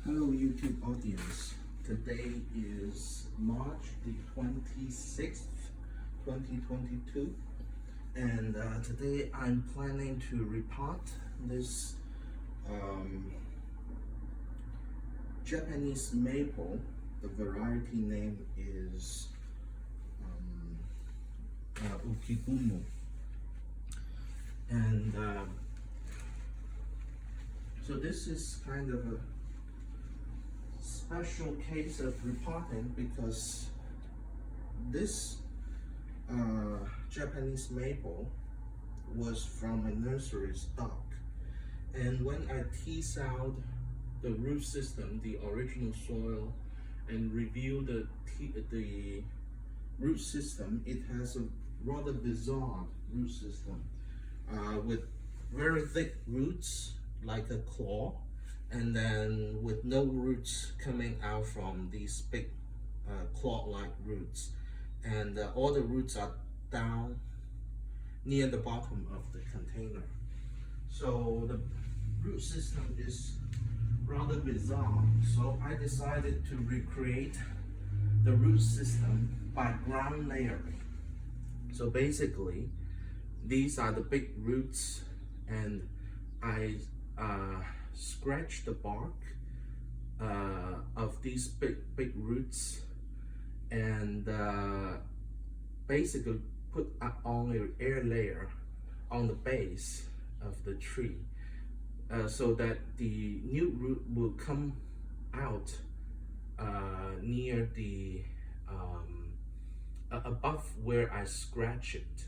Hello YouTube audience. Today is March the 26th, 2022, and today I'm planning to repot this Japanese maple. The variety name is Ukigumo, and so this is kind of a special case of repotting because this Japanese maple was from a nursery stock, and when I tease out the root system, the original soil, and review the root system, it has a rather bizarre root system with very thick roots like a claw, and then with no roots coming out from these big claw-like roots, and all the roots are down near the bottom of the container. So the root system is rather bizarre, so I decided to recreate the root system by ground layering. So basically these are the big roots, and I scratch the bark of these big roots, and basically put on an air layer on the base of the tree, so that the new root will come out near the above where I scratch it.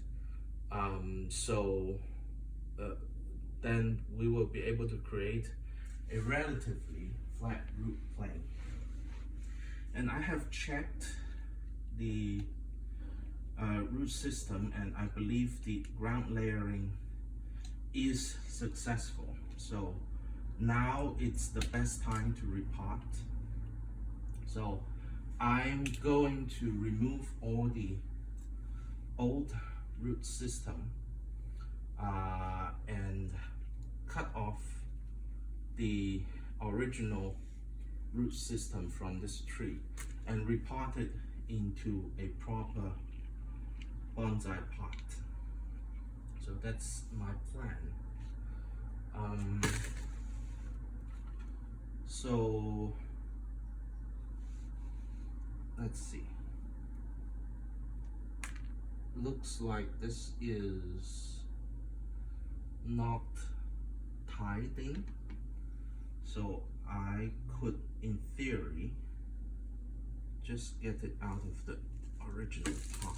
Then we will be able to create a relatively flat root plane. And I have checked the root system, and I believe the ground layering is successful. So now it's the best time to repot. So I'm going to remove all the old root system and cut off the original root system from this tree and repot it into a proper bonsai pot. So that's my plan. So let's see. Looks like this is not tied in, so I could, in theory, just get it out of the original pot.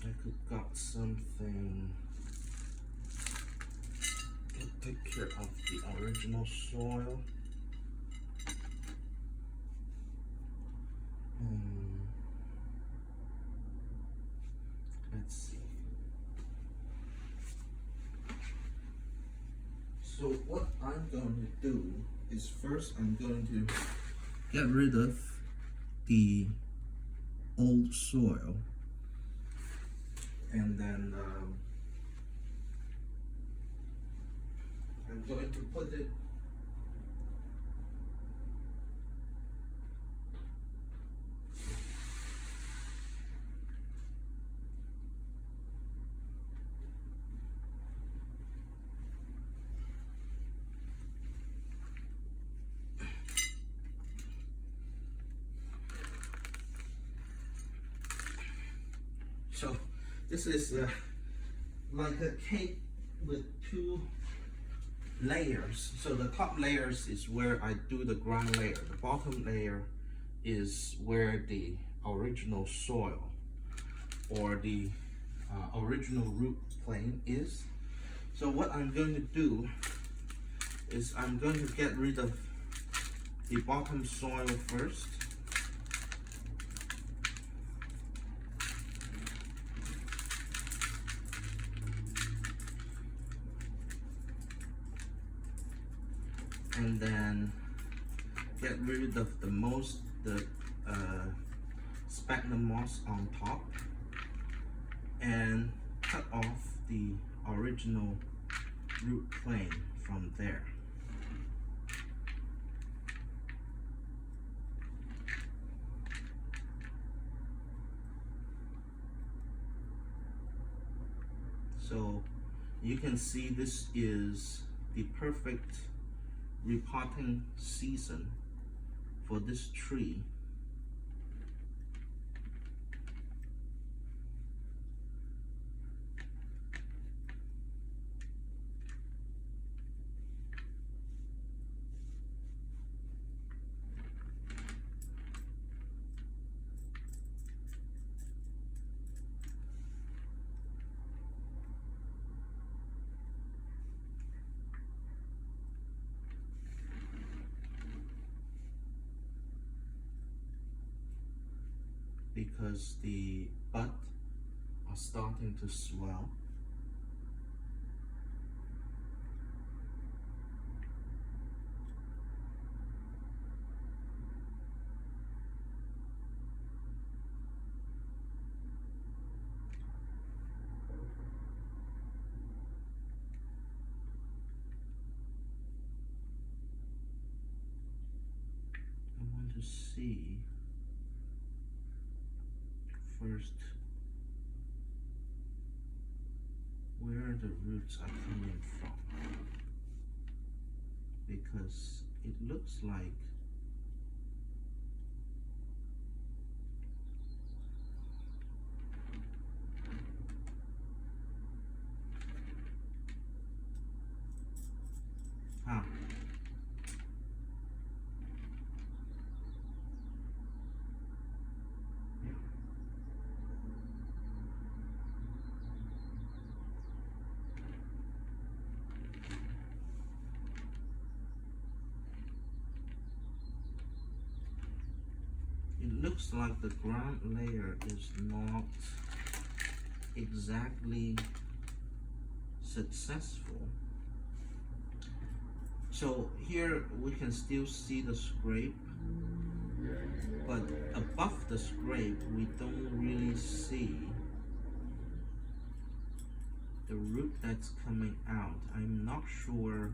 I could got something to take care of the original soil. Let's see. So what I'm going to do is, first I'm going to get rid of the old soil, and then I'm going to put it so this is like a cake with two layers. So the top layers is where I do the ground layer. The bottom layer is where the original soil or the original root plane is. So what I'm going to do is I'm going to get rid of the bottom soil first. And then get rid of the sphagnum moss on top and cut off the original root plane from there. So you can see this is the perfect repotting season for this tree. Because the buds are starting to swell. I want to see first where the roots are coming from, because it looks like it looks like the ground layer is not exactly successful. So here we can still see the scrape, but above the scrape we don't really see the root that's coming out. I'm not sure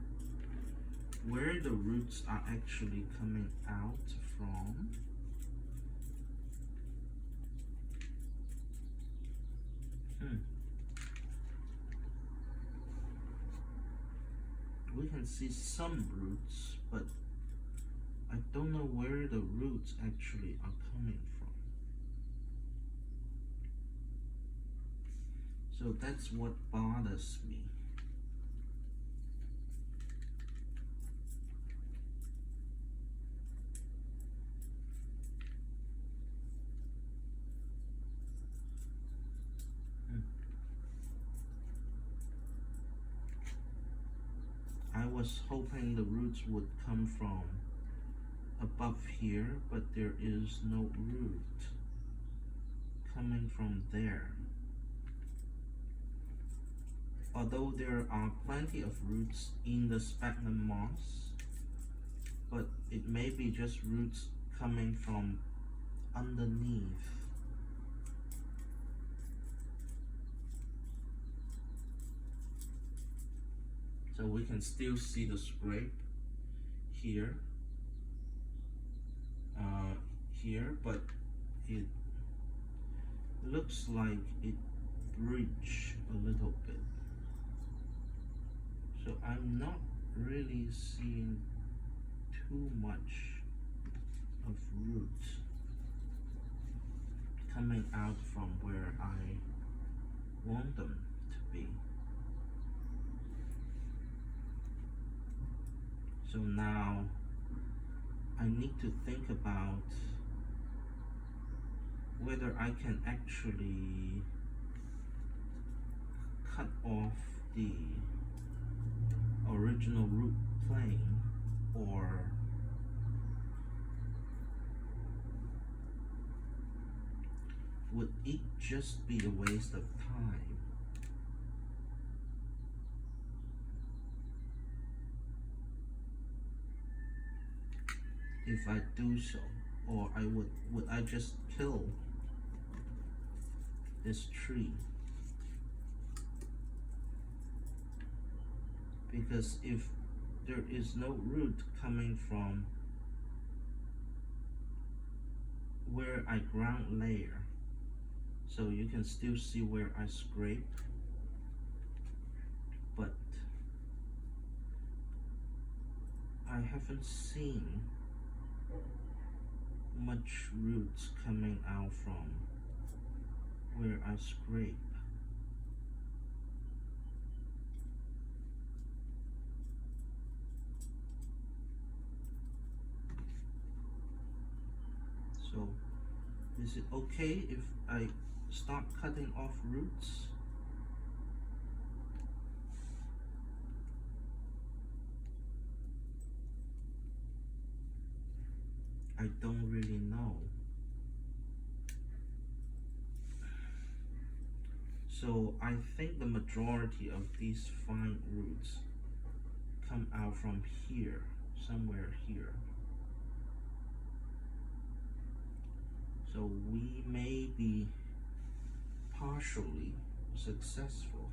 where the roots are actually coming out from. We can see some roots, but I don't know where the roots actually are coming from. So that's what bothers me. I was hoping the roots would come from above here, but there is no root coming from there. Although there are plenty of roots in the sphagnum moss, but it may be just roots coming from underneath. So we can still see the scrape here, but it looks like it breached a little bit. So I'm not really seeing too much of root coming out from where I want them to be. So now I need to think about whether I can actually cut off the original root plane, or would it just be a waste of time? If I do so, or would I just kill this tree, because if there is no root coming from where I ground layer, so you can still see where I scrape, but I haven't seen much roots coming out from where I scrape. So is it okay if I start cutting off roots? I don't really know. So I think the majority of these fine roots come out from here, somewhere here. So we may be partially successful.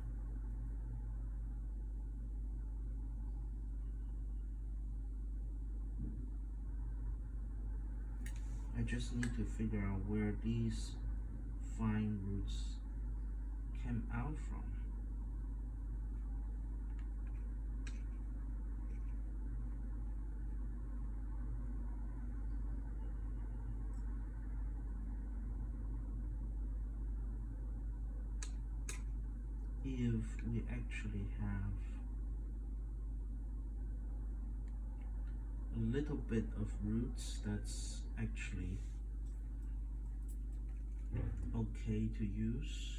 I just need to figure out where these fine roots came out from. If we actually have a little bit of roots, that's actually okay to use.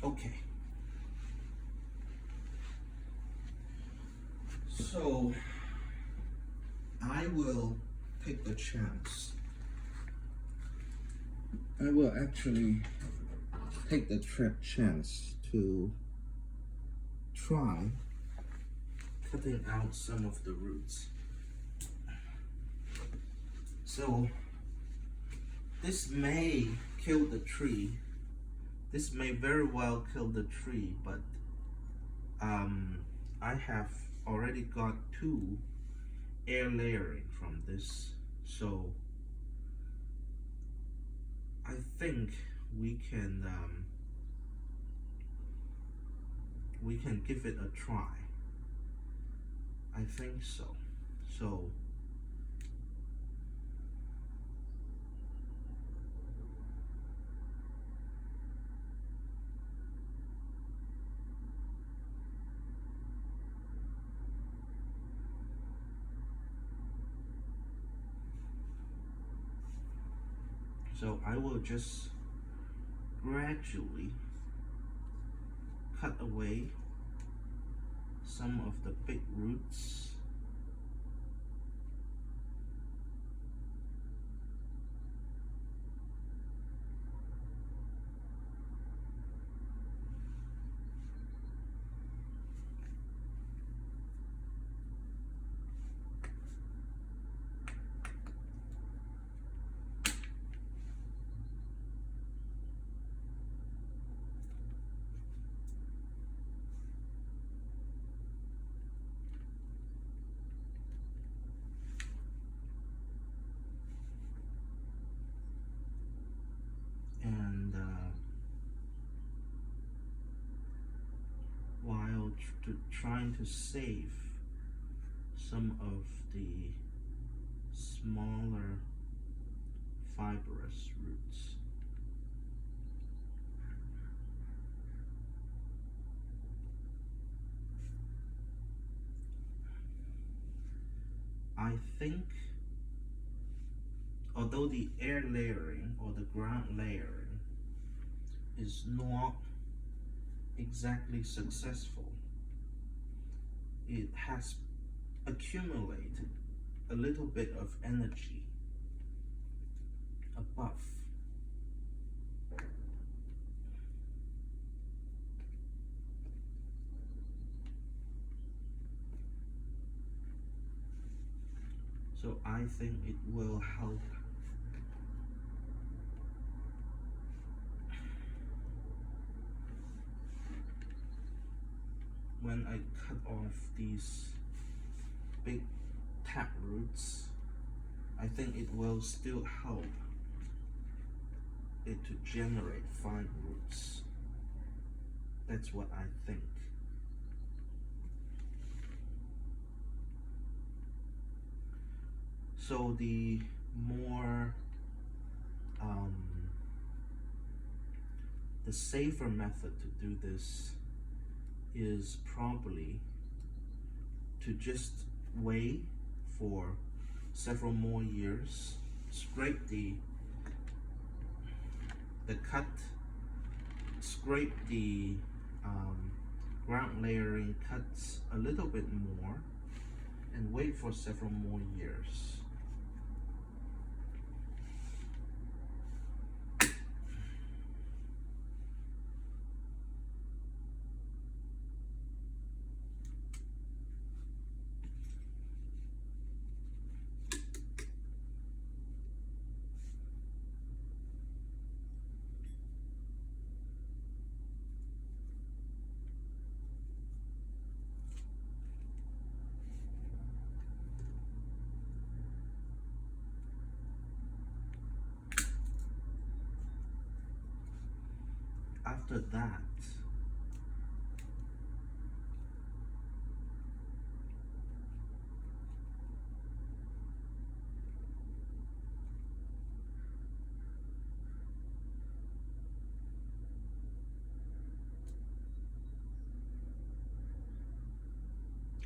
Okay. So I will take the chance. I will actually take the chance to try cutting out some of the roots. So this may kill the tree. This may very well kill the tree, but I have already got 2 air layering from this, so I think we can give it a try. I think so. So I will just gradually cut away some of the big roots. And while trying to save some of the smaller fibrous roots. I think although the air layering or the ground layering is not exactly successful, it has accumulated a little bit of energy above. So I think it will help when I cut off these big tap roots. I think it will still help it to generate fine roots. That's what I think. So the more the safer method to do this is probably to just wait for several more years, scrape the cut, scrape the ground layering cuts a little bit more, and wait for several more years. After that,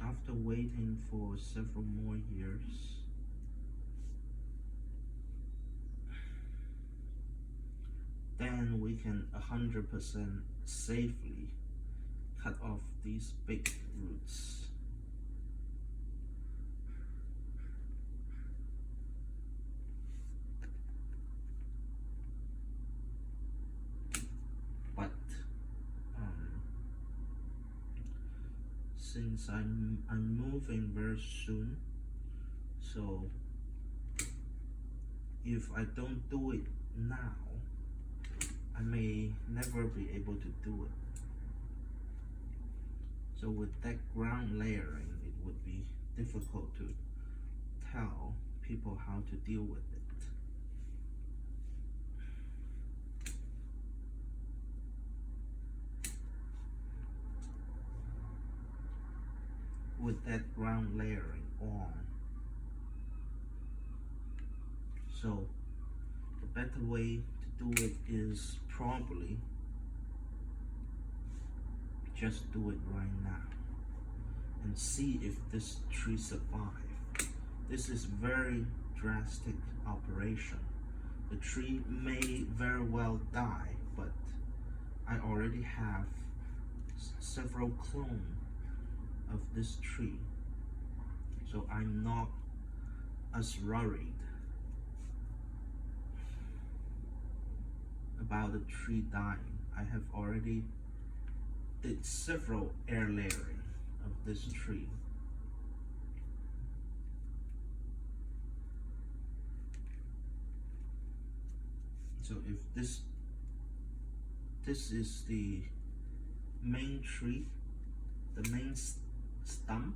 after waiting for several more years, then we can 100% safely cut off these big roots. But since I'm moving very soon, so if I don't do it now, I may never be able to do it. So with that ground layering, it would be difficult to tell people how to deal with it. With that ground layering on. So the better way to do it is probably just do it right now and see if this tree survives. This is very drastic operation. The tree may very well die, but I already have several clones of this tree, so I'm not as worried about the tree dying. I have already did several air layering of this tree. So if this is the main tree, the main stump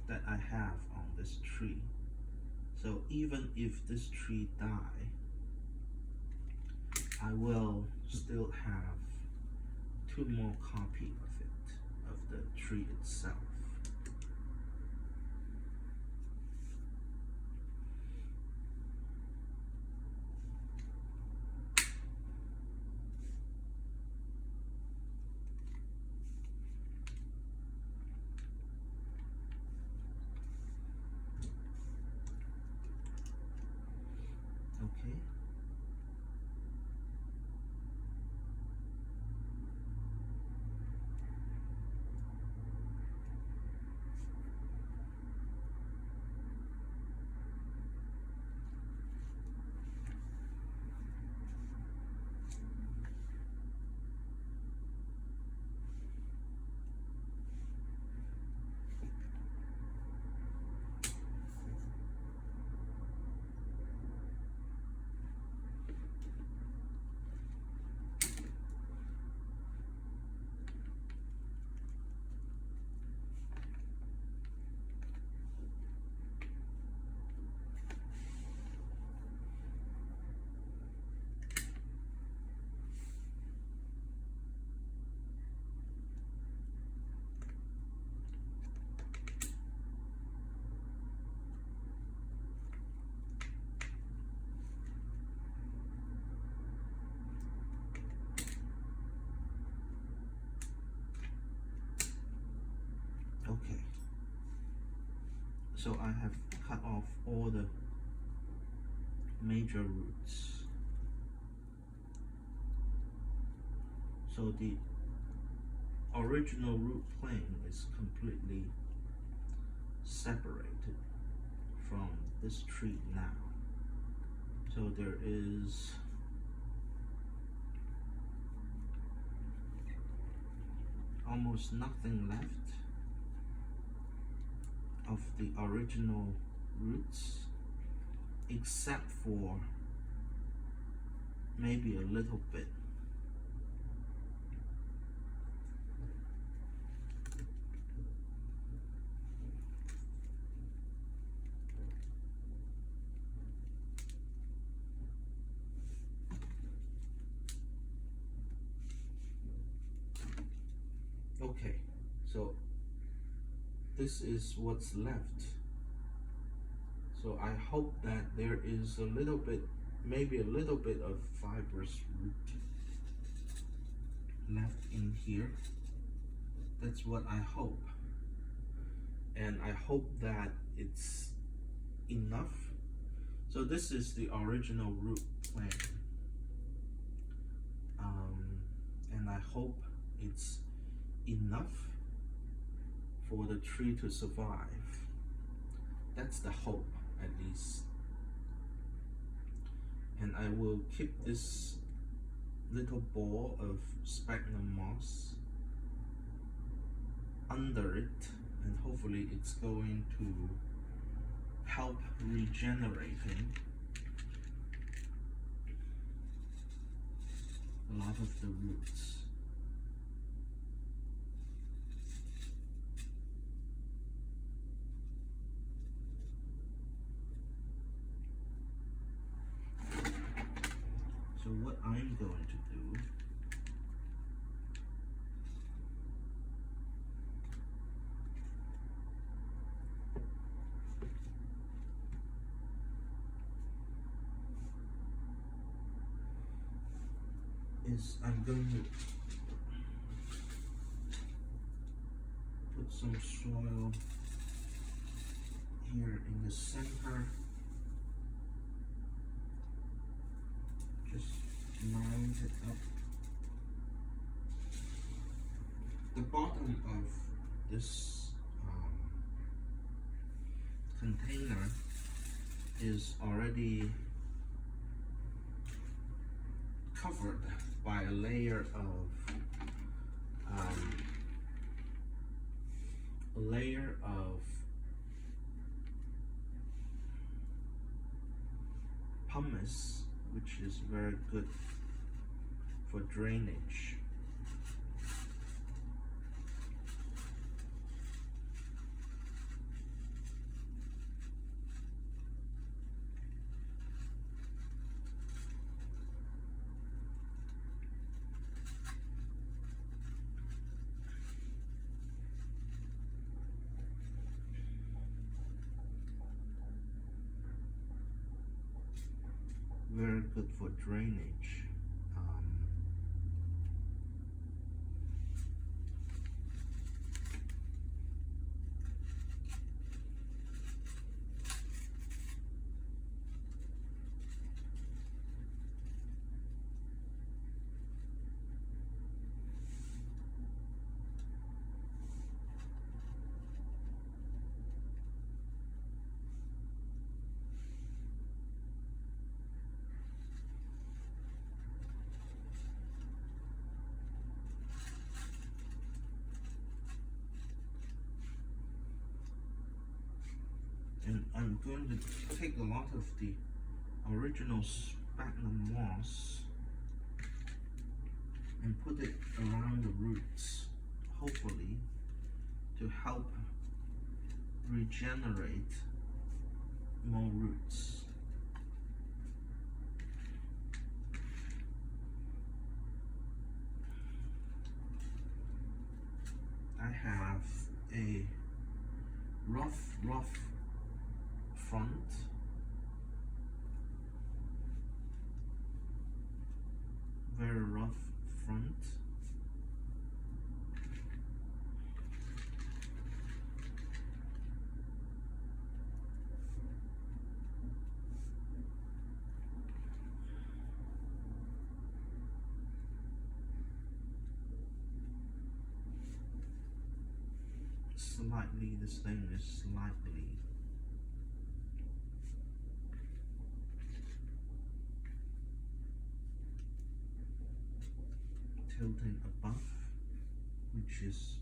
that I have on this tree. So even if this tree die, I will still have 2 more copies of it, of the tree itself. So I have cut off all the major roots. So the original root plane is completely separated from this tree now. So there is almost nothing left of the original roots, except for maybe a little bit. Okay, so this is what's left. So I hope that there is a little bit, maybe a little bit of fibrous root left in here. That's what I hope. And I hope that it's enough. So this is the original root plan. And I hope it's enough for the tree to survive. That's the hope, at least. And I will keep this little ball of sphagnum moss under it, and hopefully it's going to help regenerating a lot of the roots. So what I'm going to do is I'm going to put some soil here in the center. Just mound it up. The bottom of this container is already covered by a layer of pumice, which is very good for drainage. Very good for drainage. And I'm going to take a lot of the original sphagnum moss and put it around the roots, hopefully to help regenerate more roots. I have a rough front, very rough front. slightly, this thing is slightly tilting above, which is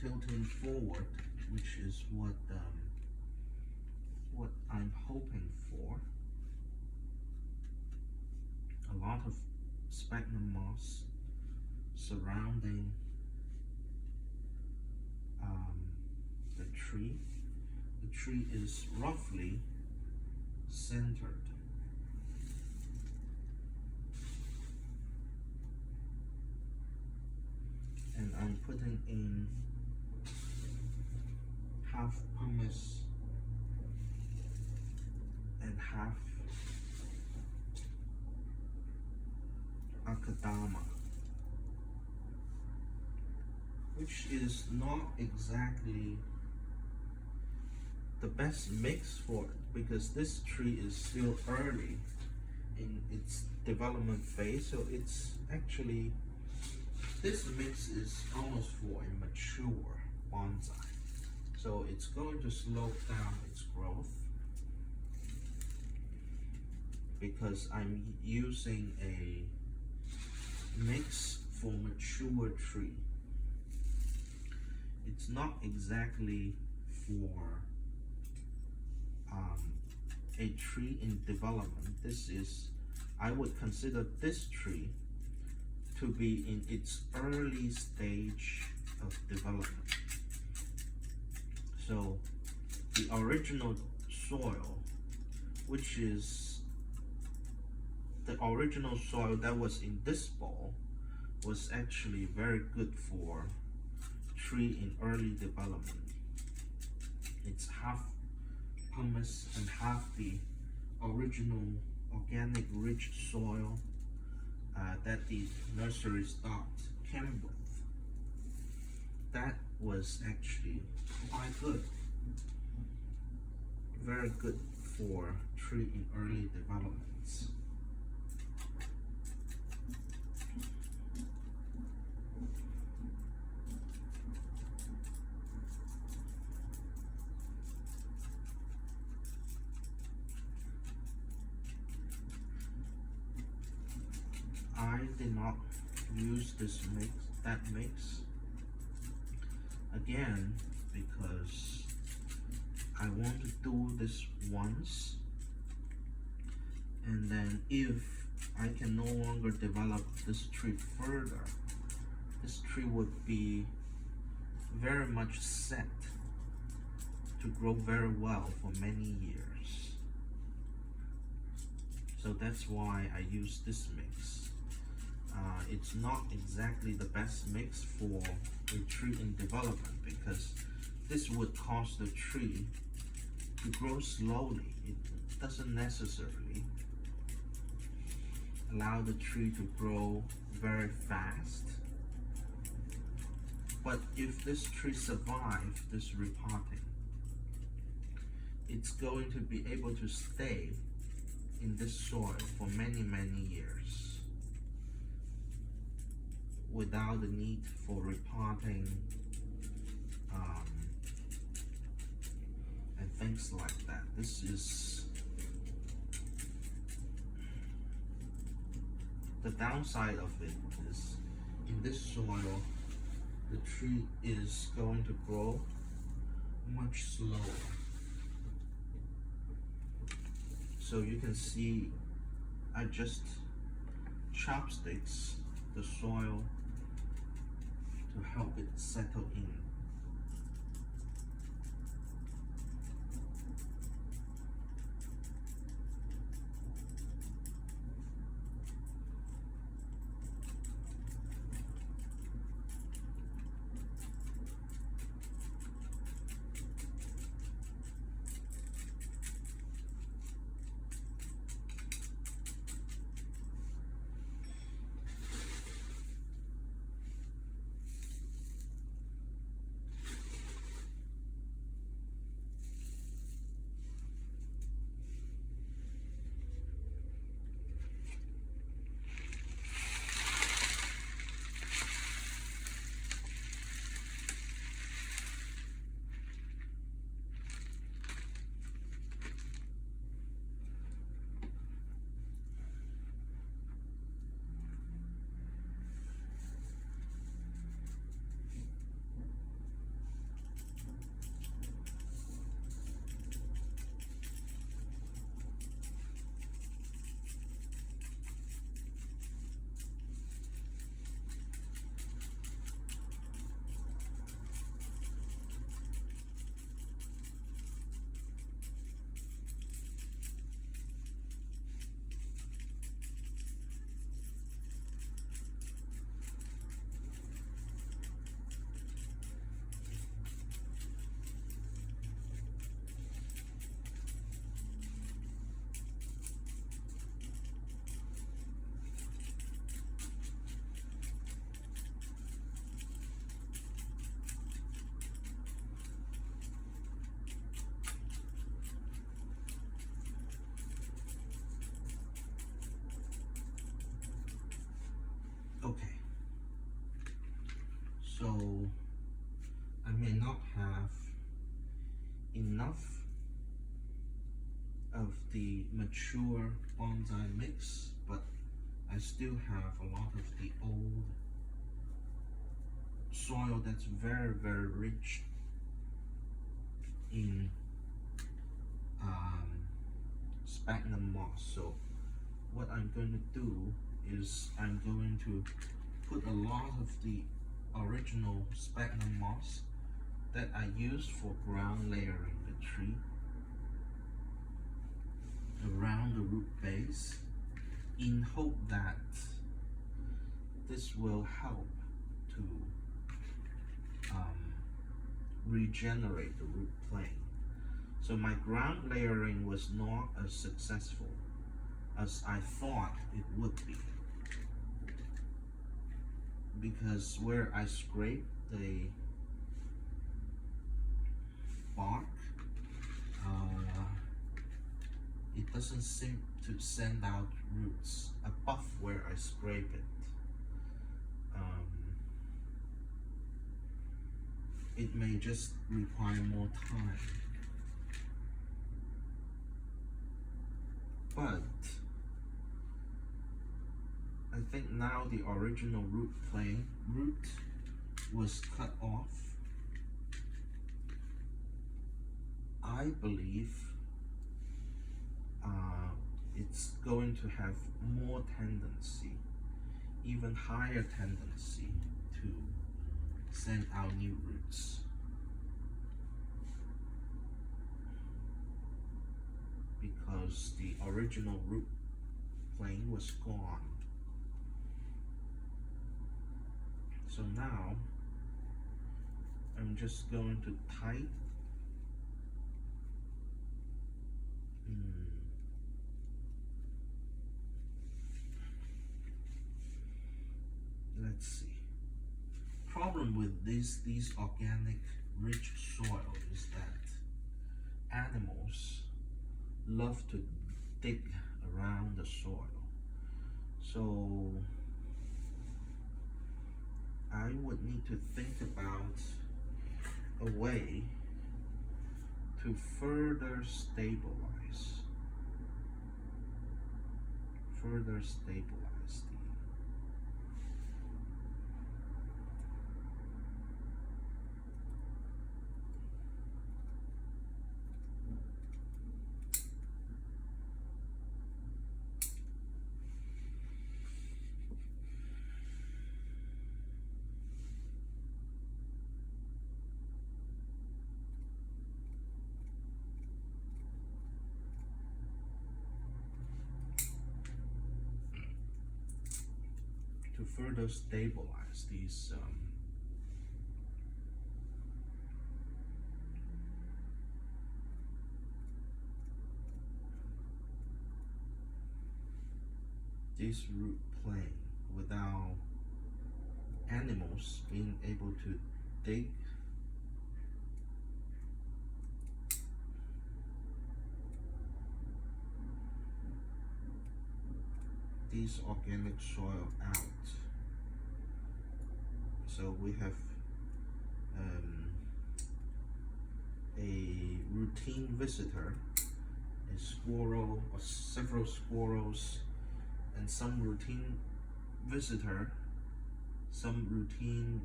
tilting forward, which is what I'm hoping for. A lot of sphagnum moss surrounding the tree. The tree is roughly centered. And I'm putting in half pumice and half Ukigumo, which is not exactly the best mix for it, because this tree is still early in its development phase. So it's actually, this mix is almost for a mature bonsai. So it's going to slow down its growth because I'm using a mix for mature tree. It's not exactly for a tree in development. This is, I would consider this tree to be in its early stage of development. So the original soil, which is the original soil that was in this bowl, was actually very good for tree in early development. It's half pumice and half the original organic rich soil that the nursery stock came with. That was actually quite good. Very good for tree in early developments. I did not use that mix again because I want to do this once, and then if I can no longer develop this tree further, this tree would be very much set to grow very well for many years. So that's why I use this mix. It's not exactly the best mix for a tree in development because this would cause the tree to grow slowly. It doesn't necessarily allow the tree to grow very fast. But if this tree survives this repotting, it's going to be able to stay in this soil for many, many years without the need for repotting and things like that. This is the downside of it is in this soil the tree is going to grow much slower. So you can see I just chopsticks the soil to help it settle in. So I may not have enough of the mature bonsai mix, but I still have a lot of the old soil that's very rich in sphagnum moss. So what I'm going to do is I'm going to put a lot of the original sphagnum moss that I used for ground layering the tree around the root base, in hope that this will help to regenerate the root plane. So my ground layering was not as successful as I thought it would be, because where I scraped the bark, it doesn't seem to send out roots above where I scrape it. It may just require more time. But I think now the original root was cut off. I believe it's going to have more tendency, even higher tendency, to send out new roots. Because the original root plane was gone. So now I'm just going to tight let's see. Problem with these organic rich soil is that animals love to dig around the soil. So I would need to think about a way to further stabilize this root plane without animals being able to dig this organic soil out. So we have a routine visitor, a squirrel or several squirrels, and some routine visitor, some routine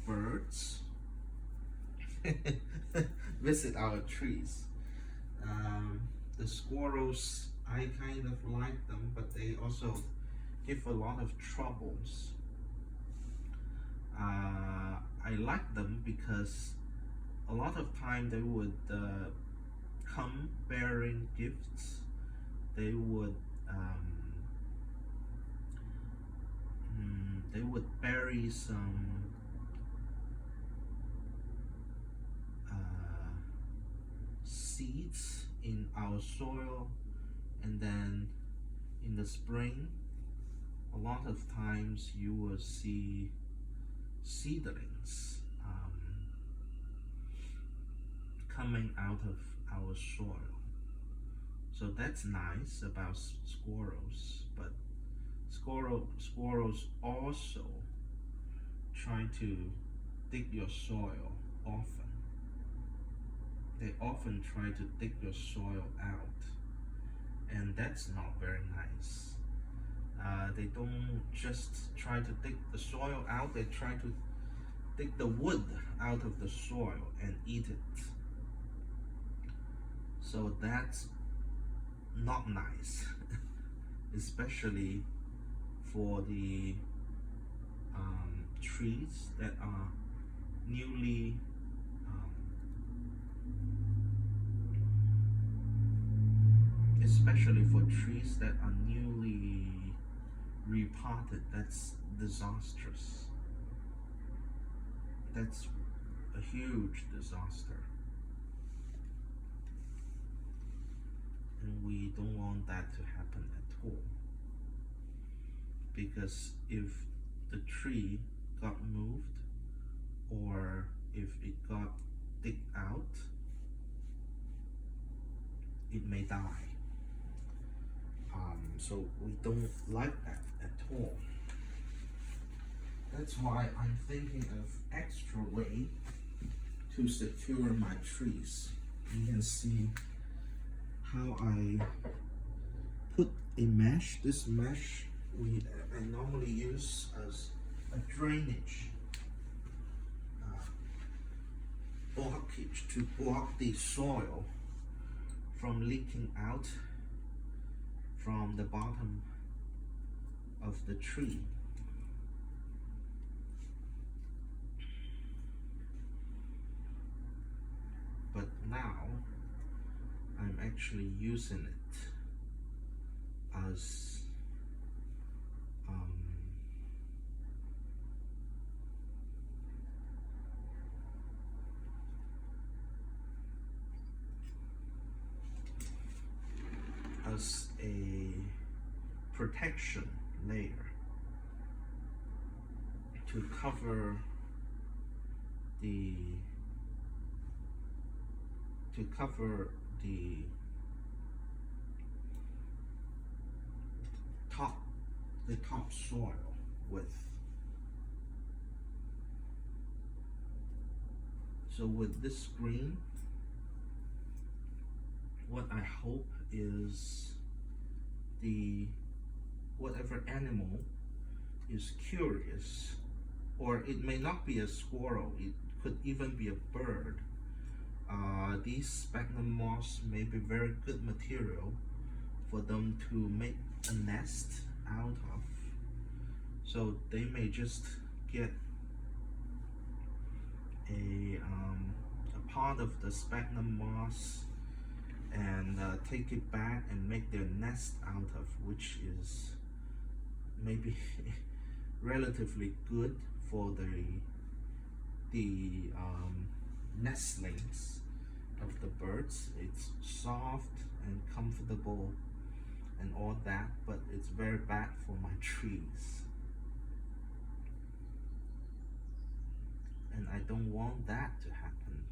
birds visit our trees. The squirrels, I kind of like them, but they also give a lot of troubles. I like them because a lot of time they would come bearing gifts. They would bury some seeds in our soil, and then in the spring, a lot of times you will see seedlings coming out of our soil. So that's nice about squirrels, but squirrels also try to dig your soil often. They often try to dig your soil out, and that's not very nice. They don't just try to dig the soil out, they try to dig the wood out of the soil and eat it. So that's not nice, especially for the trees that are newly especially for trees that are newly repotted. That's disastrous. That's a huge disaster, and we don't want that to happen at all, because if the tree got moved or if it got digged out, it may die. So we don't like that at all. That's why I'm thinking of extra way to secure my trees. You can see how I put a mesh. This mesh I normally use as a drainage blockage to block the soil from leaking out from the bottom of the tree. But now I'm actually using it as a protection layer to cover the top soil with. So with this screen, what I hope is whatever animal is curious, or it may not be a squirrel, it could even be a bird. These sphagnum moss may be very good material for them to make a nest out of. So they may just get a part of the sphagnum moss and take it back and make their nest out of, which is maybe relatively good for the nestlings of the birds. It's soft and comfortable and all that, but it's very bad for my trees, and I don't want that to happen.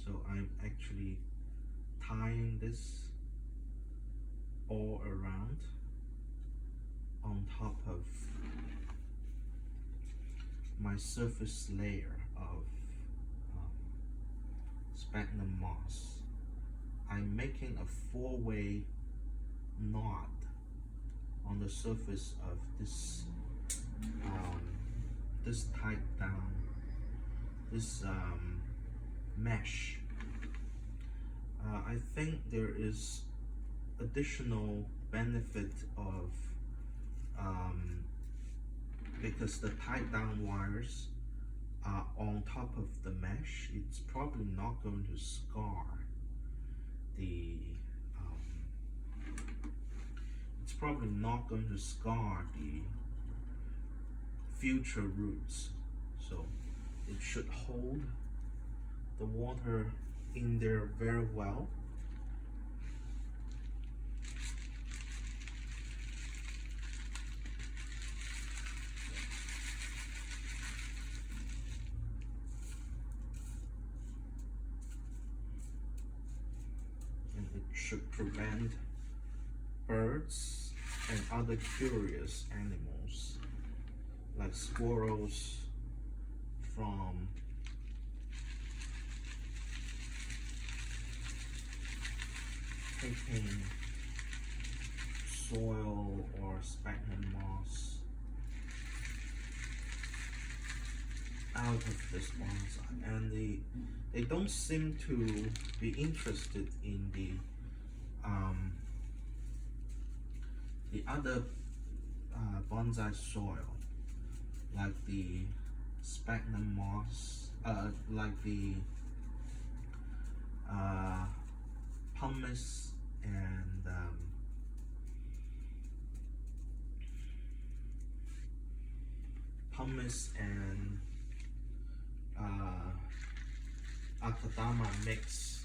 So I'm actually tying this all around on top of my surface layer of sphagnum moss. I'm making a 4-way knot on the surface of this this tied down, this mesh. I think there is additional benefit of because the tied down wires are on top of the mesh, it's probably not going to scar the future roots. So it should hold the water in there very well. should prevent birds and other curious animals like squirrels from taking soil or sphagnum moss out of this bonsai, and they don't seem to be interested in the other bonsai soil, like the sphagnum moss, like the pumice and akadama mix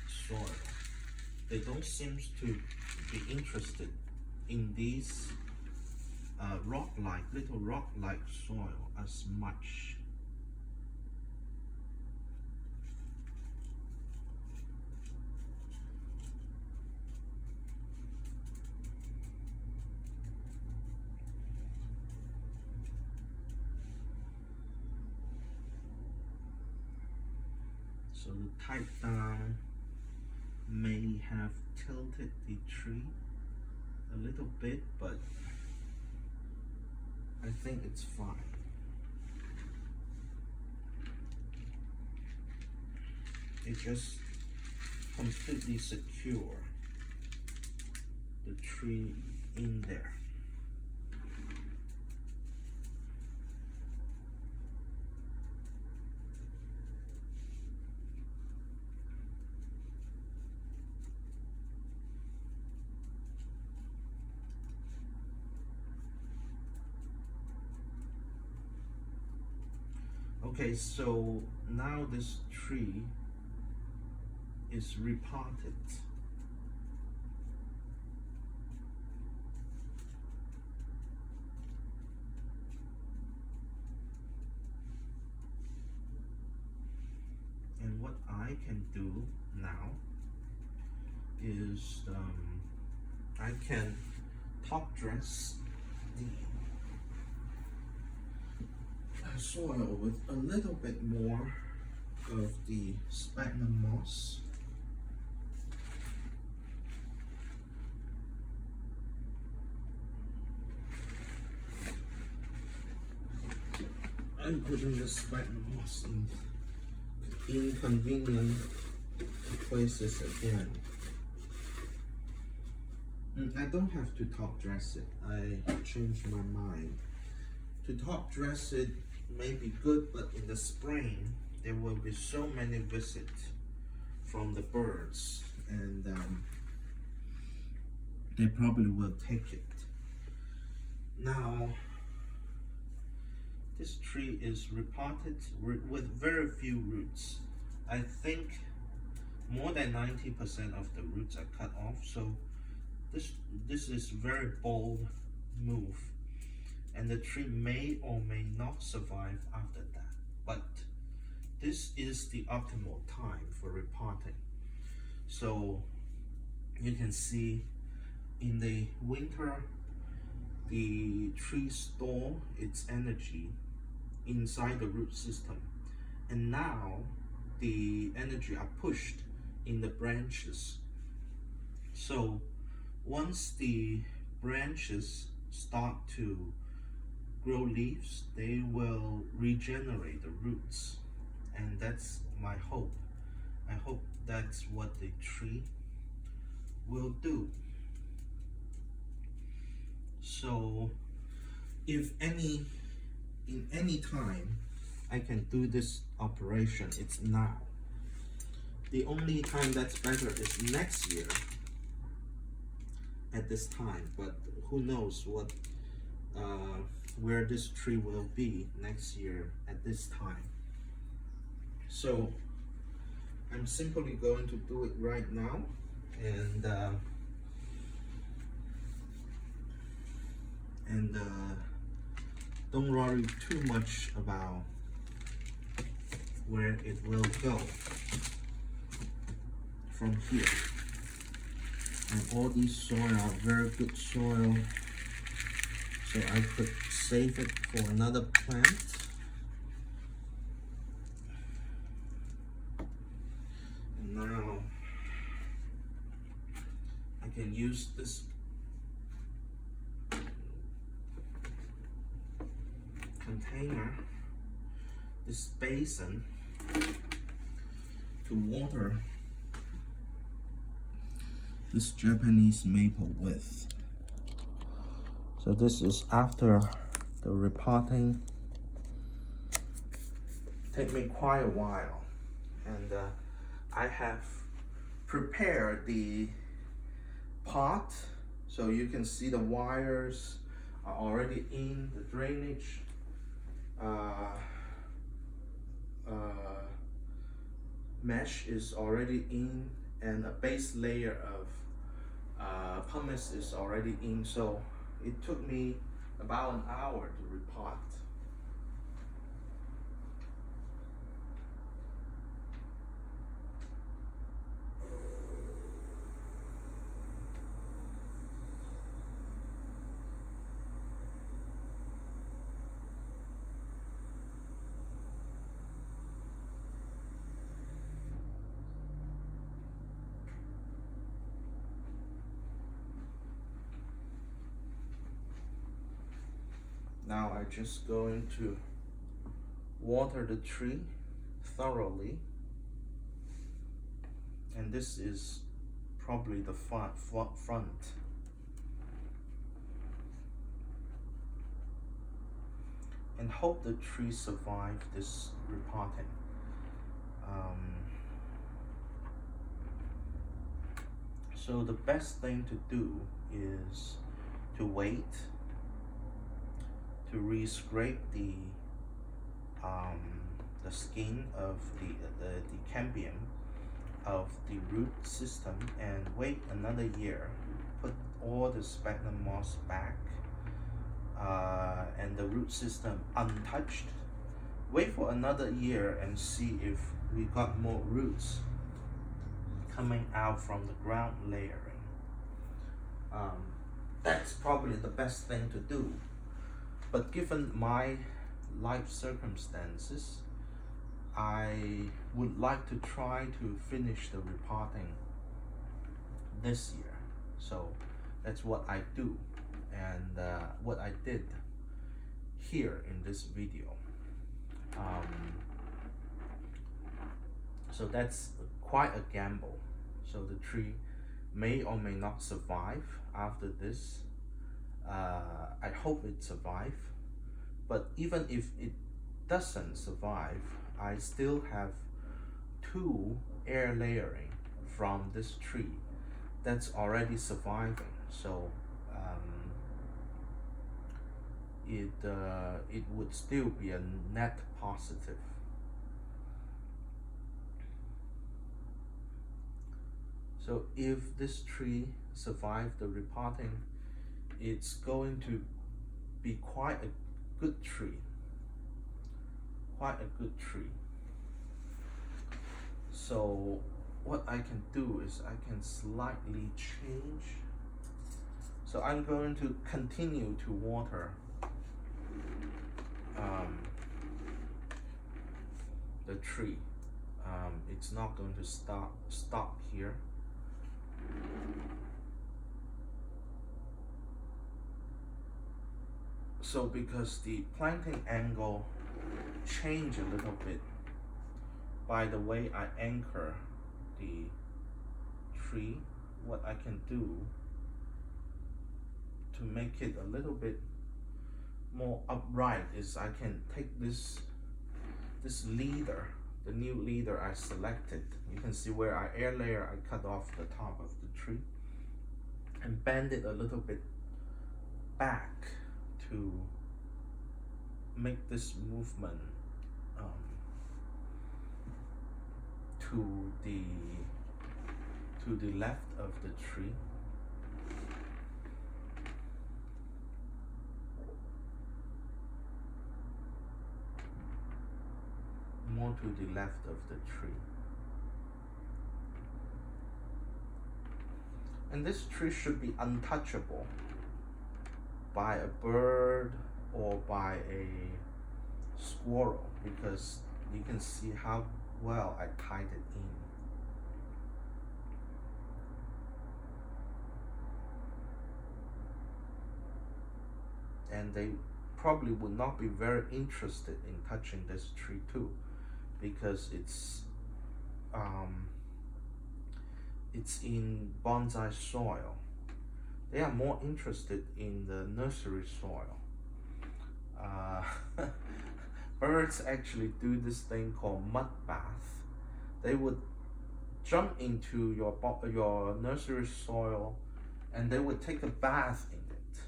soil. They don't seem to be interested in these little rock-like soil as much. So the tight down may have tilted the tree a little bit, but I think it's fine. It just completely secure the tree in there. Okay, so now this tree is repotted. And what I can do now is I can top dress the soil with a little bit more of the sphagnum moss. I'm putting the sphagnum moss in inconvenient places again. I don't have to top dress it. I changed my mind. To top dress it may be good, but in the spring there will be so many visits from the birds, and they probably will take it. Now this tree is repotted with very few roots. I think more than 90% of the roots are cut off, so this is very bold move, and the tree may or may not survive after that. But this is the optimal time for repotting. So you can see in the winter, the tree store its energy inside the root system, and now the energy are pushed in the branches. So once the branches start to grow leaves, they will regenerate the roots, and that's my hope. I hope that's what the tree will do. So if in any time I can do this operation, it's now. The only time that's better is next year at this time, but who knows what where this tree will be next year at this time. So I'm simply going to do it right now, and don't worry too much about where it will go from here. And all these soil are very good soil, so I could save it for another plant. And now I can use this container, this basin, to water this Japanese maple with. So this is after the repotting. Take me quite a while, and I have prepared the pot, so you can see the wires are already in, the drainage mesh is already in, and a base layer of pumice is already in. So it took me about an hour to repot. Now I'm just going to water the tree thoroughly, and this is probably the front, and hope the tree survive this repotting. So the best thing to do is to wait to re-scrape the skin of the cambium of the root system, and wait another year. Put all the sphagnum moss back and the root system untouched. Wait for another year and see if we got more roots coming out from the ground layering. That's probably the best thing to do. But given my life circumstances, I would like to try to finish the repotting this year. So that's what I do, and what I did here in this video. So that's quite a gamble. So the tree may or may not survive after this. I hope it survives, but even if it doesn't survive, I still have 2 air layering from this tree that's already surviving. So it would still be a net positive. So if this tree survives the repotting, it's going to be quite a good tree. So what I can do is I can slightly change. So I'm going to continue to water the tree. It's not going to stop here. So because the planting angle changed a little bit by the way I anchor the tree, what I can do to make it a little bit more upright is I can take this leader, the new leader I selected. You can see where I air layer, I cut off the top of the tree and bend it a little bit back to make this movement to the left of the tree. More to the left of the tree. And this tree should be untouchable by a bird or by a squirrel, because you can see how well I tied it in. And they probably would not be very interested in touching this tree too, because it's in bonsai soil. They are more interested in the nursery soil. Birds actually do this thing called mud bath. They would jump into your nursery soil, and they would take a bath in it.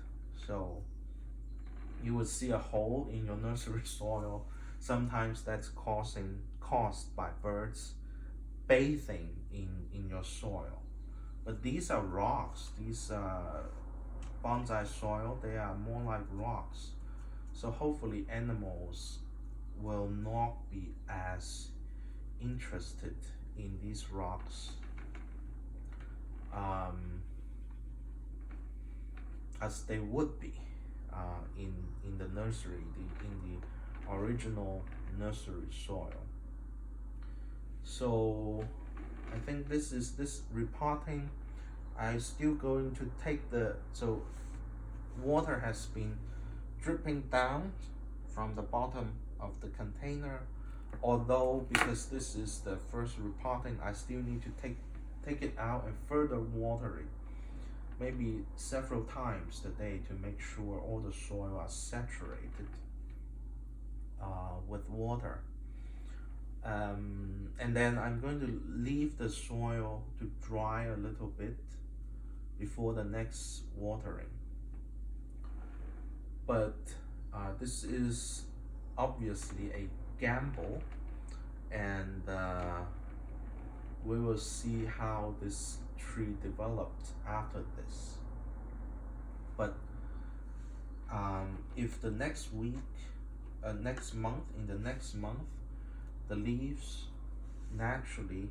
So you would see a hole in your nursery soil. Sometimes that's caused by birds bathing in your soil. But these are rocks. These bonsai soil, they are more like rocks. So hopefully animals will not be as interested in these rocks as they would be in the nursery, in the original nursery soil. So I think this repotting, I'm still going to take so water has been dripping down from the bottom of the container, although because this is the first repotting, I still need to take it out and further water it, maybe several times a day, to make sure all the soil are saturated with water. And then I'm going to leave the soil to dry a little bit before the next watering. But this is obviously a gamble, and we will see how this tree developed after this. But if the next week, in the next month, the leaves naturally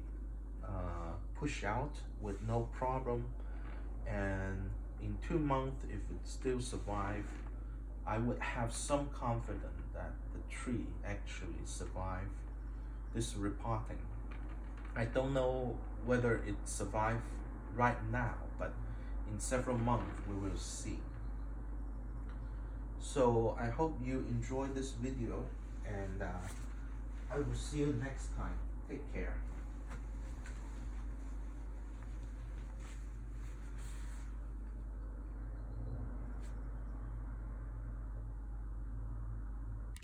push out with no problem, and in 2 months, if it still survives, I would have some confidence that the tree actually survived this repotting. I don't know whether it survived right now, but in several months we will see. So I hope you enjoyed this video, and I will see you next time. Take care.